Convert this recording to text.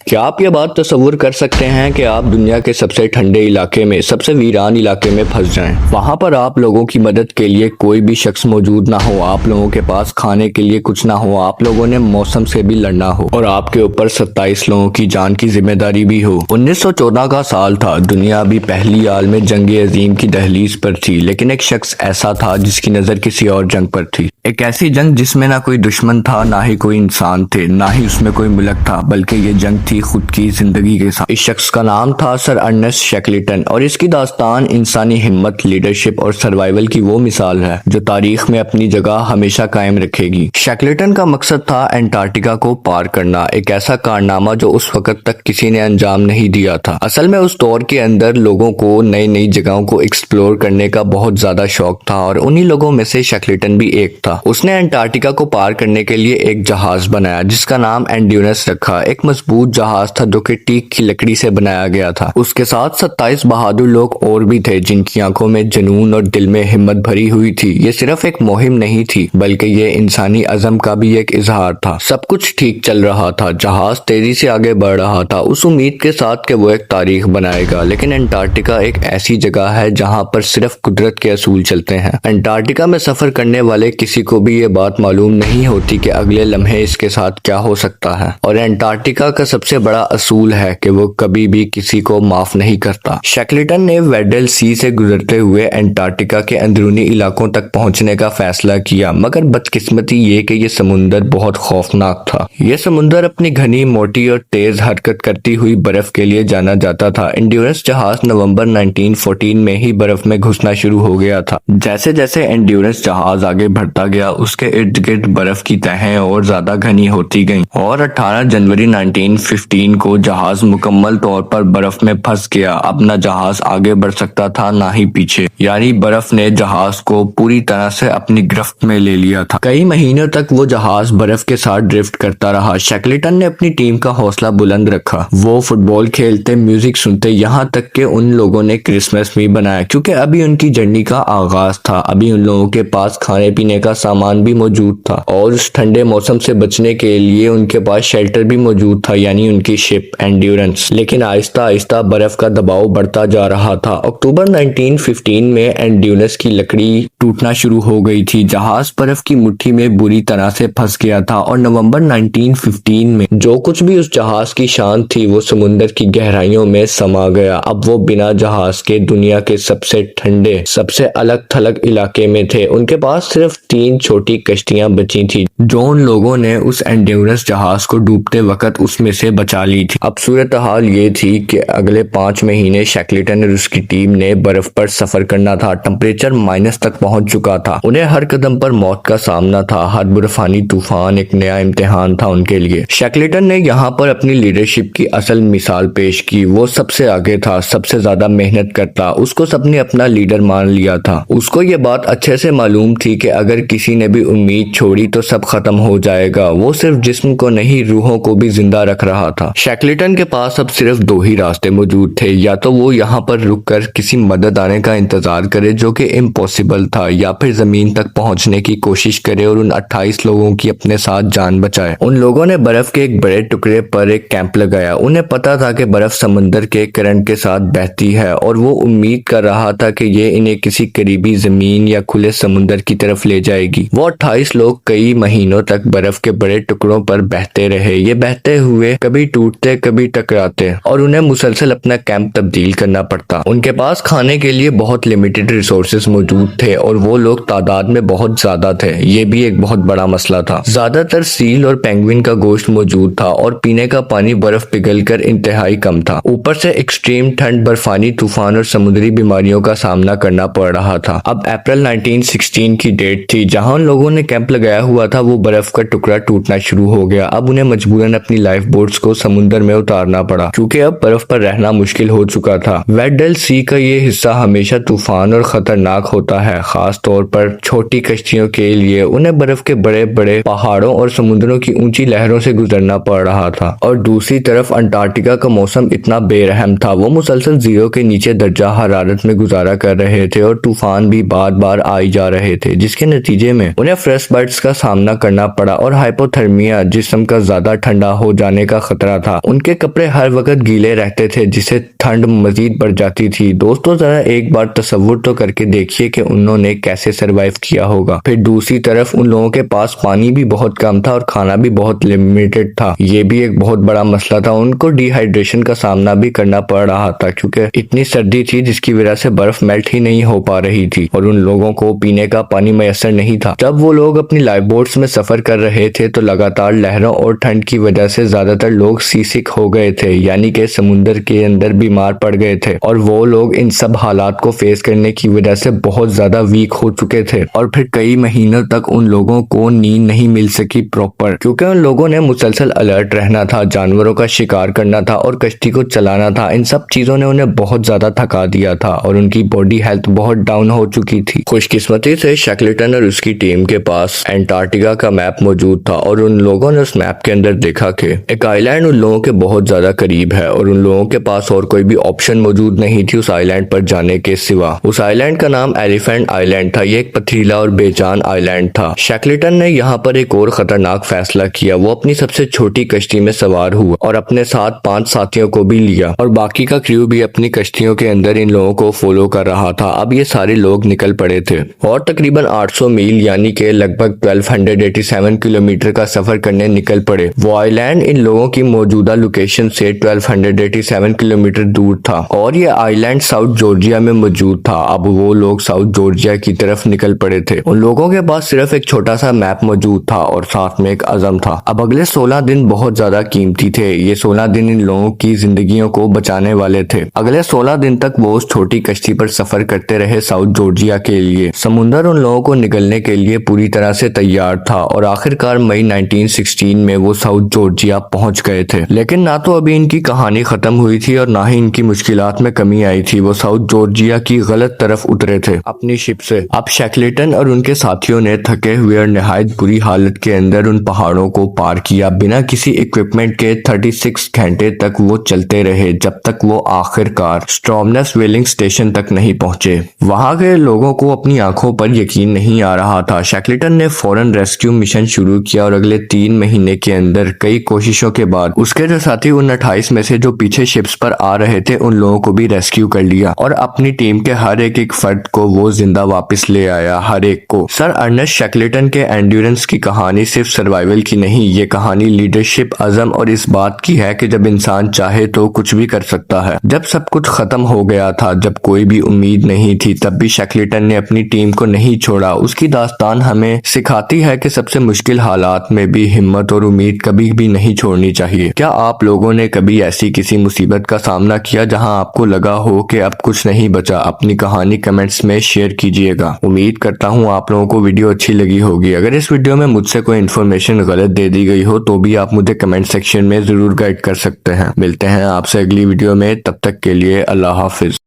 क्या आप ये बात तसव्वुर कर सकते हैं कि आप दुनिया के सबसे ठंडे इलाके में, सबसे वीरान इलाके में फंस जाएं? वहां पर आप लोगों की मदद के लिए कोई भी शख्स मौजूद ना हो, आप लोगों के पास खाने के लिए कुछ ना हो, आप लोगों ने मौसम से भी लड़ना हो और आपके ऊपर 27 लोगों की जान की जिम्मेदारी भी हो। 1914 का साल था। दुनिया अभी पहली आलमी जंग अजीम की दहलीज पर थी, लेकिन एक शख्स ऐसा था जिसकी नजर किसी और जंग पर थी। एक ऐसी जंग जिसमें ना कोई दुश्मन था, ना ही कोई इंसान थे, ना ही उसमें कोई मुल्क था, बल्कि ये जंग थी खुद की जिंदगी के साथ। इस शख्स का नाम था सर अर्नेस्ट शैकलेटन और इसकी दास्तान इंसानी हिम्मत, लीडरशिप और सर्वाइवल की वो मिसाल है जो तारीख में अपनी जगह हमेशा कायम रखेगी। शैकलेटन का मकसद था एंटार्क्टिका को पार करना, एक ऐसा कारनामा जो उस वक्त तक किसी ने अंजाम नहीं दिया था। असल में उस दौर के अंदर लोगों को नई नई जगहों को एक्सप्लोर करने का बहुत ज्यादा शौक था और उन्हीं लोगों में से शैकलेटन भी एक था। उसने एंटार्क्टिका को पार करने के लिए एक जहाज बनाया जिसका नाम एंड्योरेंस रखा। एक मजबूत जहाज था जो कि टीक की लकड़ी से बनाया गया था। उसके साथ 27 बहादुर लोग और भी थे जिनकी आंखों में जुनून और दिल में हिम्मत भरी हुई थी। ये सिर्फ एक मुहिम नहीं थी, बल्कि ये इंसानी अज़म का भी एक इजहार था। सब कुछ ठीक चल रहा था, जहाज तेजी से आगे बढ़ रहा था, उस उम्मीद के साथ कि वो एक तारीख बनाएगा। लेकिन एंटार्क्टिका एक ऐसी जगह है जहां पर सिर्फ कुदरत के असूल चलते हैं। एंटार्क्टिका में सफर करने वाले किसी को भी ये बात मालूम नहीं होती कि अगले लम्हे इसके साथ क्या हो सकता है। और एंटार्क्टिका का सबसे बड़ा असूल है कि वो कभी भी किसी को माफ नहीं करता। शैकलेटन ने वेडल सी से गुजरते हुए एंटार्क्टिका के अंदरूनी इलाकों तक पहुंचने का फैसला किया, मगर बदकिस्मती ये कि ये समुंदर बहुत खौफनाक था। यह समुंदर अपनी घनी, मोटी और तेज हरकत करती हुई बर्फ के लिए जाना जाता था। एंड्योरेंस जहाज नवंबर 1914 में ही बर्फ में घुसना शुरू हो गया था। जैसे जैसे एंड्योरेंस जहाज आगे बढ़ता गया, उसके इर्द गिर्द बर्फ की तहें और ज्यादा घनी होती गईं और 18 जनवरी 1915 को जहाज मुकम्मल तौर पर बर्फ में फंस गया। अब न जहाज आगे बढ़ सकता था, ना ही पीछे, यानी बर्फ ने जहाज को पूरी तरह से अपनी गिरफ्त में ले लिया था। कई महीनों तक वो जहाज बर्फ के साथ ड्रिफ्ट करता रहा। शैकलेटन ने अपनी टीम का हौसला बुलंद रखा। वो फुटबॉल खेलते, म्यूजिक सुनते, यहाँ तक कि उन लोगों ने क्रिसमस भी बनाया, क्योंकि अभी उनकी जर्नी का आगाज था। अभी उन लोगों के पास खाने पीने का सामान भी मौजूद था और उस ठंडे मौसम से बचने के लिए उनके पास शेल्टर भी मौजूद था, यानी उनकी शिप एंड्योरेंस। लेकिन आहिस्ता आहिस्ता बर्फ का दबाव बढ़ता जा रहा था। अक्टूबर 1915 में एंड्योरेंस की लकड़ी टूटना शुरू हो गई थी। जहाज बर्फ की मुट्ठी में बुरी तरह से फंस गया था और नवंबर 1915 में जो कुछ भी उस जहाज की शान थी वो समुंदर की गहराइयों में समा गया। अब वो बिना जहाज के दुनिया के सबसे ठंडे, सबसे अलग थलग इलाके में थे। उनके पास सिर्फ 3 छोटी कश्तियां बची थी जो उन लोगों ने उस एंड्योरेंस जहाज को डूबते वक्त उसमें से बचा ली थी। अब सूरत हाल ये थी कि अगले 5 महीने शैकलेटन और उसकी टीम ने बर्फ पर सफर करना था। टेम्परेचर माइनस तक पहुंच चुका था। उन्हें हर कदम पर मौत का सामना था। हर बर्फानी तूफान एक नया इम्तिहान था उनके लिए। शैकलेटन ने यहाँ पर अपनी लीडरशिप की असल मिसाल पेश की। वो सबसे आगे था, सबसे ज्यादा मेहनत करता, उसको सबने अपना लीडर मान लिया था। उसको ये बात अच्छे से मालूम थी कि अगर किसी ने भी उम्मीद छोड़ी तो सब खत्म हो जाएगा। वो सिर्फ जिस्म को नहीं, रूहों को भी जिंदा रख रहा था। शैकलेटन के पास अब सिर्फ 2 ही रास्ते मौजूद थे, या तो वो यहाँ पर रुक कर किसी मदद आने का इंतजार करे जो कि इम्पॉसिबल था, या फिर जमीन तक पहुंचने की कोशिश करे और उन 28 लोगों की अपने साथ जान बचाए। उन लोगों ने बर्फ के एक बड़े टुकड़े पर एक कैंप लगाया। उन्हें पता था कि बर्फ समंदर के करंट के साथ बहती है और वो उम्मीद कर रहा था कि ये इन्हें किसी करीबी जमीन या खुले समुंदर की तरफ ले जाएगी। वो 28 लोग कई महीनों तक बर्फ के बड़े टुकड़ों पर बहते रहे। ये बहते हुए कभी टूटते, कभी टकराते और उन्हें मुसलसल अपना कैंप तब्दील करना पड़ता। उनके पास खाने के लिए बहुत लिमिटेड रिसोर्सेज मौजूद थे और वो लोग तादाद में बहुत ज्यादा थे। ये भी एक बहुत बड़ा मसला था। ज्यादातर सील और पेंगुइन का गोश्त मौजूद था और पीने का पानी बर्फ पिघलकर इंतहाई कम था। ऊपर से एक्सट्रीम ठंड, बर्फानी तूफान और समुद्री बीमारियों का सामना करना पड़ रहा था। अब अप्रैल 1916 की डेट थी। जहां उन लोगों ने कैंप लगाया हुआ था वो बर्फ का टुकड़ा टूटना शुरू हो गया। अब उन्हें मजबूरन अपनी लाइफ बोट्स को समुद्र में उतारना पड़ा क्योंकि अब बर्फ पर रहना मुश्किल हो चुका था। वेडल सी का ये हिस्सा हमेशा तूफान और खतरनाक होता है, खास तौर पर छोटी कश्तियों के लिए उन्हें बर्फ के बड़े बड़े पहाड़ों और समुद्रों की ऊंची लहरों से गुजरना पड़ रहा था। और दूसरी तरफ अंटार्कटिका का मौसम इतना बेरहम था, वो मुसलसल जीरो के नीचे दर्जा हरारत में गुजारा कर रहे थे और तूफान भी बार बार आई जा रहे थे, जिसके नतीजे में उन्हें फ्रेश बर्ड्स का सामना करना पड़ा और हाइपोथर्मिया, जिस्म का ज्यादा ठंडा हो जाने का खतरा था। उनके कपड़े हर वक्त गीले रहते थे, जिससे ठंड मजीद बढ़ जाती थी। दोस्तों, जरा एक बार तसव्वुर तो करके देखिए कि उन्होंने कैसे सरवाइव किया होगा। फिर दूसरी तरफ उन लोगों के पास पानी भी बहुत कम था और खाना भी बहुत लिमिटेड था। ये भी एक बहुत बड़ा मसला था। उनको डिहाइड्रेशन का सामना भी करना पड़ रहा था, क्योंकि इतनी सर्दी थी जिसकी वजह से बर्फ मेल्ट ही नहीं हो पा रही थी और उन लोगों को पीने का पानी मैसर नहीं था। जब वो लोग अपनी लाइफ बोट्स में सफर कर रहे थे तो लगातार लहरों और ठंड की वजह से ज्यादातर लोग सीसिक हो गए थे, यानी कि समुद्र के अंदर बीमार पड़ गए थे। और वो लोग इन सब हालात को फेस करने की वजह से बहुत ज्यादा वीक हो चुके थे और फिर कई महीनों तक उन लोगों को नींद नहीं मिल सकी प्रॉपर, क्योंकि उन लोगों ने मुसलसल अलर्ट रहना था, जानवरों का शिकार करना था और कश्ती को चलाना था। इन सब चीजों ने उन्हें बहुत ज्यादा थका दिया था और उनकी बॉडी हेल्थ बहुत डाउन हो चुकी थी। खुशकिस्मती से शैकलेटन और उसकी टीम के पास एंटार्कटिका का मैप मौजूद था और उन लोगों ने उस मैप के अंदर देखा कि एक आइलैंड उन लोगों के बहुत ज्यादा करीब है और उन लोगों के पास और कोई भी ऑप्शन मौजूद नहीं थी उस आइलैंड पर जाने के सिवा। उस आइलैंड का नाम एलिफेंट आइलैंड था। ये एक पथरीला और बेजान आइलैंड था। शैकलेटन ने यहाँ पर एक और खतरनाक फैसला किया। वो अपनी सबसे छोटी कश्ती में सवार हुआ और अपने साथ 5 साथियों को भी लिया और बाकी का क्रू भी अपनी कश्तियों के अंदर इन लोगों को फॉलो कर रहा था। अब ये सारे लोग निकल पड़े थे और तकरीबन 800 मील यानी कि लगभग 1287 किलोमीटर का सफर करने निकल पड़े। वो आइलैंड इन लोगों की मौजूदा लोकेशन से 1287 किलोमीटर दूर था और ये आइलैंड साउथ जॉर्जिया में मौजूद था। अब वो लोग साउथ जॉर्जिया की तरफ निकल पड़े थे। उन लोगों के पास सिर्फ एक छोटा सा मैप मौजूद था और साथ में एक अज़म था। अब अगले 16 दिन बहुत ज्यादा कीमती थे। ये 16 दिन इन लोगों की जिंदगियों को बचाने वाले थे। अगले 16 दिन तक वो उस छोटी कश्ती पर सफर करते रहे साउथ जॉर्जिया के लिए। समुंदर उन लोगों को निकलने के लिए पूरी तरह से तैयार था और आखिरकार मई 1916 में वो साउथ जॉर्जिया पहुंच गए थे। लेकिन ना तो अभी इनकी कहानी खत्म हुई थी और ना ही इनकी मुश्किलात में कमी आई थी। वो साउथ जॉर्जिया की गलत तरफ उतरे थे अपनी शिप से। अब शैकलेटन और उनके साथियों ने थके हुए और निहायत बुरी हालत के अंदर उन पहाड़ों को पार किया। बिना किसी इक्विपमेंट के 36 घंटे तक वो चलते रहे जब तक वो आखिरकार स्ट्रॉमनेस व्हेलिंग स्टेशन तक नहीं पहुंचे। वहां के लोगों को अपनी आंखों पर यकीन नहीं आ रहा था। शैकलेटन ने फौरन रेस्क्यू मिशन शुरू किया और अगले 3 महीने के अंदर कई कोशिशों के बाद उसके जो साथी उन 28 में से जो पीछे शिप्स पर आ रहे थे उन लोगों को भी रेस्क्यू कर लिया और अपनी टीम के हर एक फर्द को वो जिंदा वापस ले आया, हर एक को। सर अर्नेस्ट शैकलेटन के एंड्योरेंस की कहानी सिर्फ सर्वाइवल की नहीं, ये कहानी लीडरशिप, अज़म और इस बात की है कि जब इंसान चाहे तो कुछ भी कर सकता है। जब सब कुछ खत्म हो गया था, जब कोई भी उम्मीद नहीं थी, तब भी शैकलेटन ने अपनी टीम को नहीं छोड़ा। उसकी दास्तान हमें सिखाती है कि सबसे मुश्किल हालात में भी हिम्मत और उम्मीद कभी भी नहीं छोड़नी चाहिए। क्या आप लोगों ने कभी ऐसी किसी मुसीबत का सामना किया जहां आपको लगा हो कि अब कुछ नहीं बचा? अपनी कहानी कमेंट्स में शेयर कीजिएगा। उम्मीद करता हूं आप लोगों को वीडियो अच्छी लगी होगी। अगर इस वीडियो में मुझसे कोई इन्फॉर्मेशन गलत दे दी गई हो तो भी आप मुझे कमेंट सेक्शन में जरूर गाइड कर सकते हैं। मिलते हैं आपसे अगली वीडियो में, तब तक के लिए अल्लाह हाफिज।